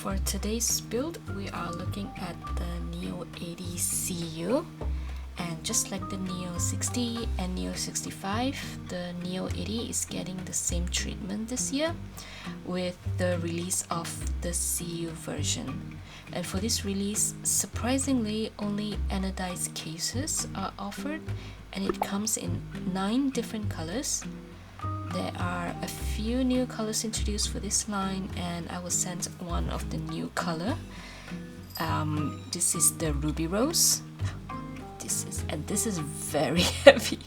For today's build, we are looking at the Neo80 Cu, and just like the Neo60 and Neo65, the Neo80 is getting the same treatment this year with the release of the Cu version. And for this release, surprisingly, only anodized cases are offered, and it comes in 9 different colors. There are a few new colors introduced for this line, and I will send one of the new color. This is the Ruby Rose. This is very heavy.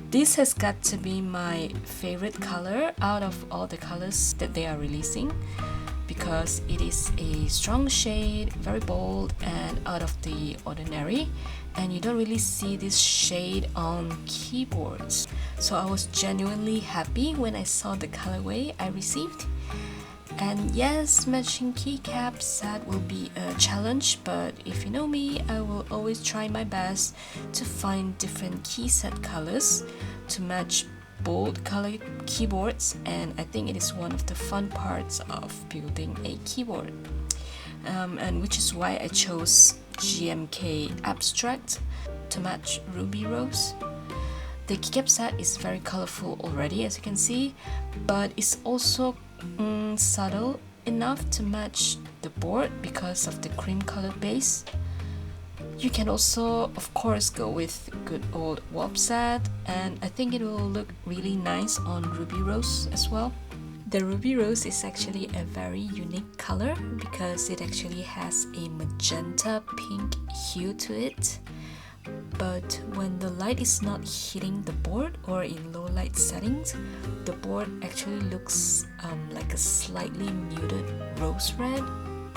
This has got to be my favorite color out of all the colors that they are releasing, because it is a strong shade, very bold and out of the ordinary, and you don't really see this shade on keyboards. So I was genuinely happy when I saw the colorway I received. And yes, matching keycaps set will be a challenge, but if you know me, I will always try my best to find different key set colors to match bold color keyboards, and I think it is one of the fun parts of building a keyboard, and which is why I chose GMK Abstract to match Ruby Rose. The keycap set is very colorful already, as you can see, but it's also subtle enough to match the board because of the cream colored base. You can also, of course, go with good old warp set, and I think it will look really nice on Ruby Rose as well. The Ruby Rose is actually a very unique color because it actually has a magenta pink hue to it. But when the light is not hitting the board or in low light settings, the board actually looks like a slightly muted rose red.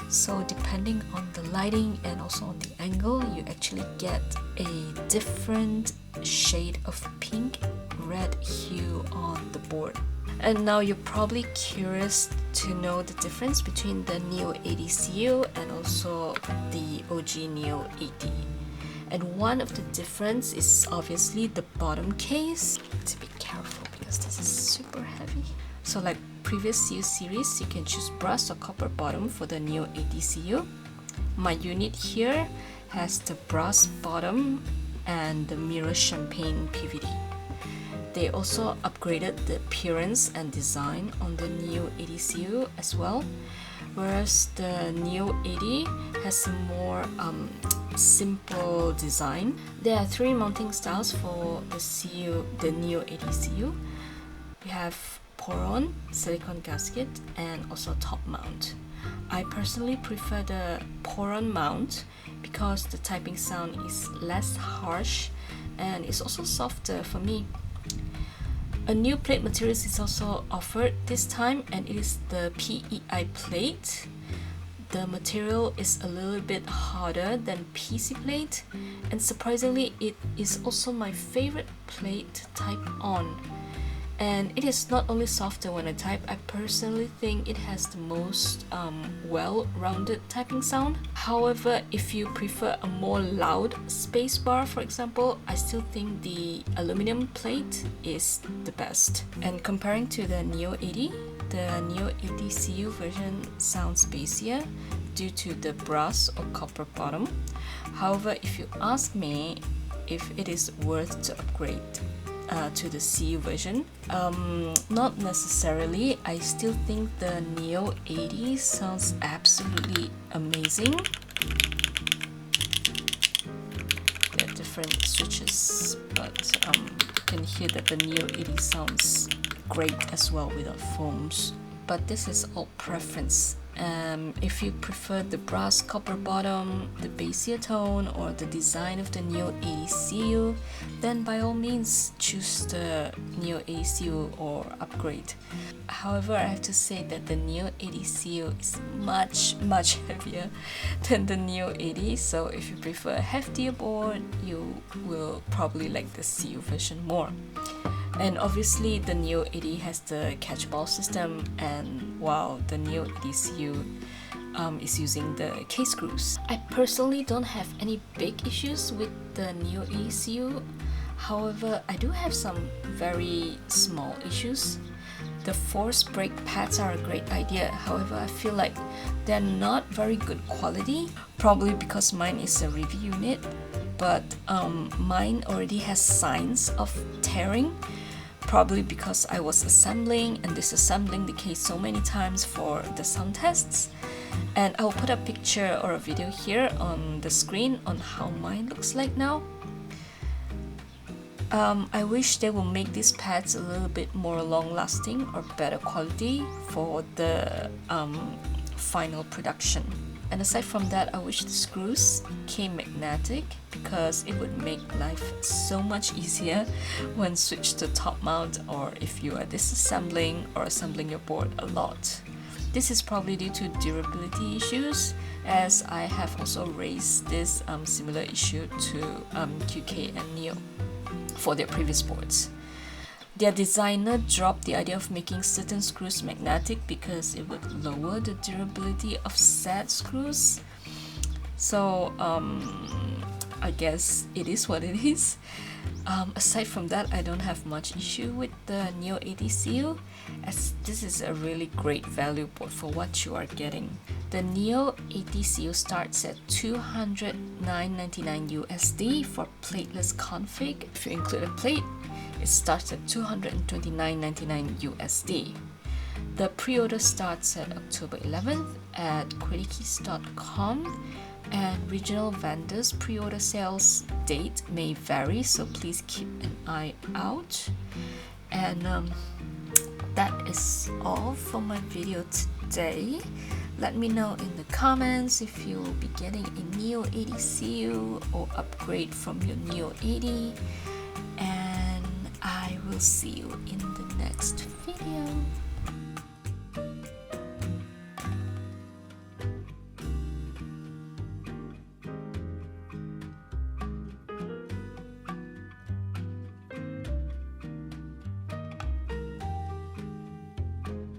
So depending on the lighting and also on the angle, you actually get a different shade of pink red hue on the board. And now you're probably curious to know the difference between the Neo80 Cu and also the OG Neo80. And one of the difference is obviously the bottom case. To be careful because this is super heavy. So like previous Cu series, you can choose brass or copper bottom for the Neo80 Cu. My unit here has the brass bottom and the mirror champagne PVD. They also upgraded the appearance and design on the Neo80 Cu as well, whereas the Neo80 has a more simple design. There are 3 mounting styles for the Neo80 Cu. We have poron, silicone gasket, and also top mount. I personally prefer the poron mount because the typing sound is less harsh and it's also softer for me. A new plate material is also offered this time, and it is the PEI plate. The material is a little bit harder than PC plate, and surprisingly it is also my favorite plate to type on. And it is not only softer when I type, I personally think it has the most well-rounded typing sound. However, if you prefer a more loud spacebar, for example, I still think the aluminium plate is the best. And comparing to the Neo80, the Neo80 Cu version sounds bassier due to the brass or copper bottom. However, if you ask me if it is worth to upgrade to the Cu version, not necessarily. I still think the Neo80 sounds absolutely amazing. There are different switches, but you can hear that the Neo80 sounds great as well without foams. But this is all preference. If you prefer the brass copper bottom, the bassier tone, or the design of the Neo80 Cu, then by all means choose the Neo80 Cu or upgrade. However, I have to say that the Neo80 Cu is much heavier than the Neo80, so if you prefer a heftier board, you will probably like the Cu version more. And obviously the Neo80 has the catchball system, and wow, the Neo80 Cu is using the case screws. I personally don't have any big issues with the Neo80 Cu. However, I do have some very small issues. the force brake pads are a great idea. However, I feel like they're not very good quality, probably because mine is a review unit, but mine already has signs of tearing, probably because I was assembling and disassembling the case so many times for the sound tests. And I'll put a picture or a video here on the screen on how mine looks like now. I wish they will make these pads a little bit more long-lasting or better quality for the final production. And aside from that, I wish the screws came magnetic, because it would make life so much easier when switched to top mount, or if you are disassembling or assembling your board a lot. This is probably due to durability issues, as I have also raised this similar issue to QK and Neo for their previous boards. Their designer dropped the idea of making certain screws magnetic because it would lower the durability of said screws. So I guess it is what it is. Aside from that, I don't have much issue with the Neo80 Cu, as this is a really great value board for what you are getting. The Neo80 Cu starts at $209.99 USD for plateless config. If you include a plate, it starts at $229.99 USD. The pre-order starts at October 11th at quickies.com, and regional vendors' pre-order sales date may vary, so please keep an eye out. And that is all for my video today. Let me know in the comments if you will be getting a Neo80 Cu or upgrade from your Neo80, and I will see you in the